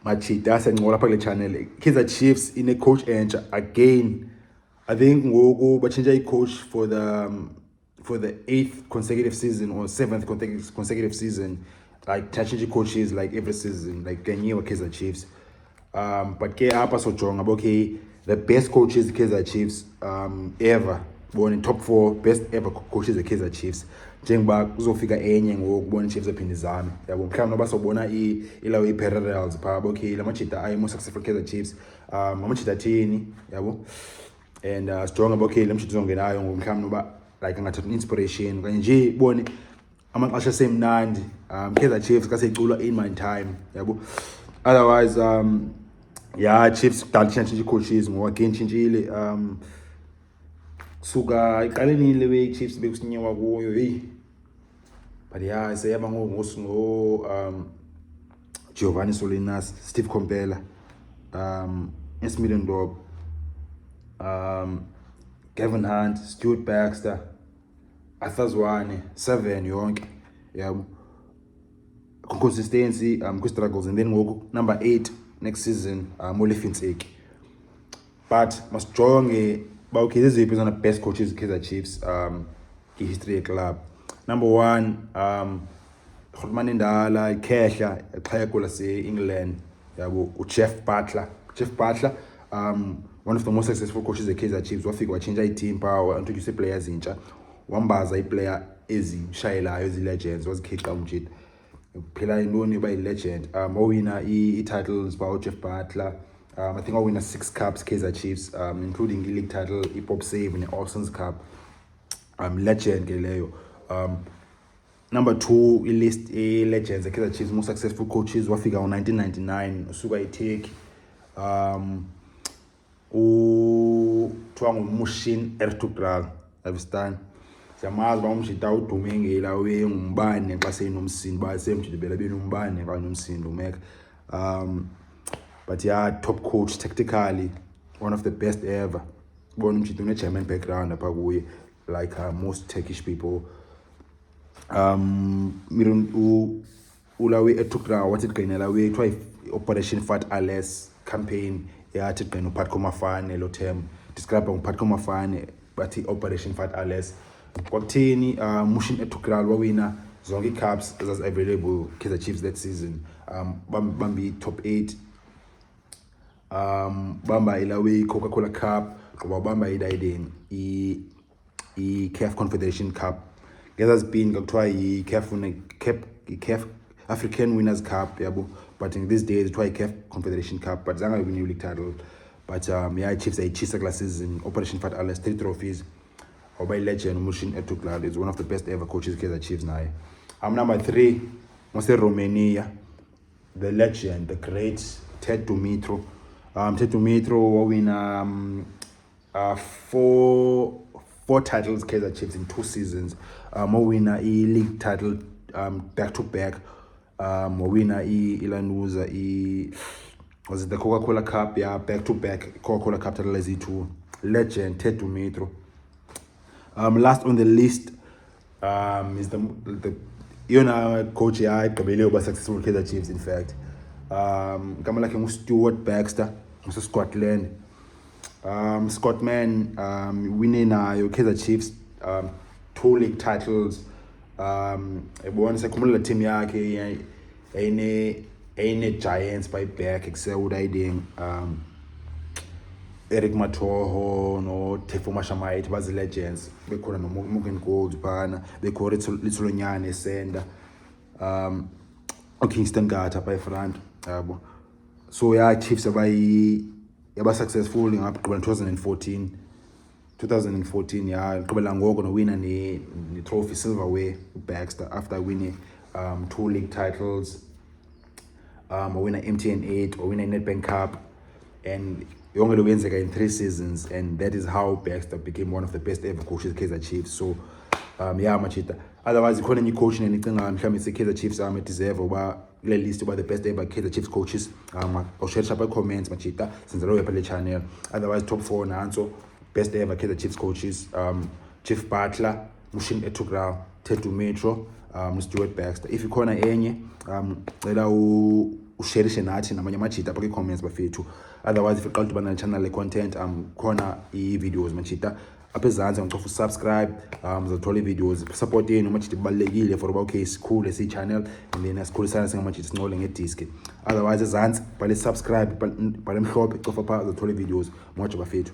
Machita sengola phakule channel. Kaizer Chiefs in a coach entsha again. I think ngoku bachinja i-coach for the 8th consecutive season or 7th consecutive season. Like change coaches like every season, like Ganyiwa Kaizer Chiefs. But ke apha sojonga okay, the best coaches Kaizer Chiefs ever. Born in top 4 best ever coaches Kaizer Chiefs. Njengoba kuzofika enye ngokubona Chiefs ephindizana. Yabo mhlawumbe noba sobona ilawo i-parallels pha okay, lamachita ayi more successful Kaizer Chiefs. Amachita thini, yabo. And strong okay, lemchita zongenayo ngomhlawumbe noba like angathatha inspiration kanye nje bone amaxesha semnandi Kaizer Chiefs kasecula in my time, yabo. Otherwise yeah, Chiefs dal change coaches ngoba again chintshile suka iqaleni lewe Chiefs bekusinyewa kuyo hey, but yeah seyaba ngo Giovanni Solinas, Steve Kompela, Esmillion Dob, Kevin Hunt, Stuart Baxter, Athazwane, 7 yonke, yabo. Consistency struggles, and then number 8 next season Molefi Ntseki. But must join okay, this is one of the best coaches Kaizer Chiefs history club. Number 1 Khotman Ndala Kehla eqhayakola se-England, yabo. Jeff Butler, one of the most successful coaches at Kaizer Chiefs. Wafika wachinja i-team power introduce players intsha, wambaza i-player ezishayelayo ezi-legends wazikhiqa umjita phela intoni by legend. Wawina i-titles by Jeff Butler. I think wawina 6 cups Kaizer Chiefs, including the league title, i-Pop Save and the Austin's Cup. Legend ke leyo. Number 2 i-list legends Kaizer Chiefs most successful coaches wafika ngo-1999 usuka i-Turkey. Kuthiwa Mushin Ertugral, Pakistan. Siyamazi ba umjita udume ngelawe ngumbane xa seyinomsindo ba semjita bela benumbane xa nomsindo meka. But yeah, top coach tactically, one of the best ever. Born umjita une German background apha kuye, like most Turkish people. Ulawe Ertugral wathi gqinela we kuthiwa Operation Fat Alles campaign yathi gqina uPhatko Mafane lo term describe nguPhatko Mafane bathi Operation Fat Alles. Kwakutheni Mushin Ertugral wawina zonke cups as available Kaizer Chiefs that season. Bambi top 8, bamba ilawe Coca-Cola Cup, ngoba bamba idayideni i-CAF Confederation Cup. Has been kuthiwa i-CAF African Winners Cup, yabo. But in these days kuthiwa i-CAF Confederation Cup, but zange win league title. But yeah, Chiefs ayitshisa kula season, Operation Fat Alles, 3 trophies. By legend Mushin Ertugral is one of the best ever coaches Kaizer Chiefs now. Number 3, Mose Romania, the legend, the great Dumitru. Dumitru win 4 titles Kaizer Chiefs in 2 seasons. Win a league title back to back. Win a ilanuza was it the Coca-Cola Cup? Yeah, back to back Coca-Cola Cup title as E2. Legend Dumitru. Last on the list is the coach I successful Kaizer Chiefs, in fact. Kama like Stuart Baxter, Scotland. Scotman winning Kaizer Chiefs 2 league titles. Ebona sekhumula team yakhe ayine Giants by back excelled Eric Matoho no Tefo Mashamite bazi legends bekhona no Morgan Gold bana bekhona Litsolonyane Sender Kingston Gata by front, yabo. So yeah, Chiefs yaba successful in 2014 yeah, qhubela ngoko no winner ni trophy silverware Baxter after winning 2 league titles, winner MTN 8 or winner Nedbank Cup, and he only wins in 3 seasons, and that is how Baxter became one of the best ever coaches Kaizer Chiefs. So yeah, machita. Otherwise ikhona enye coach nenicanga mhlawumbe Kaizer Chiefs deserve uba kule list uba the best ever Kaizer Chiefs coaches. Share by comments machita since the pale channel. Otherwise top 4 nanso best ever Kaizer Chiefs coaches. Jeff Butler, Mushin Ertugral, Dumitru, Stuart Baxter. If ikhona enye cela usharishe nathi namanye amajita apha kwi-comments bafethu. Otherwise if uqala udibana nechannel le-content khona ii-videos machita apha ezantsi ungacofa usubscribe uzathola ii-videos support yenu machita ibalulekile for uba okay sikhule siyi-channel and then sikhulisana singamajita sincole ngediski. Otherwise ezantsi bhale subscribe bhale mhlophe cofa phaa uzathola ii-videos moja bafethu.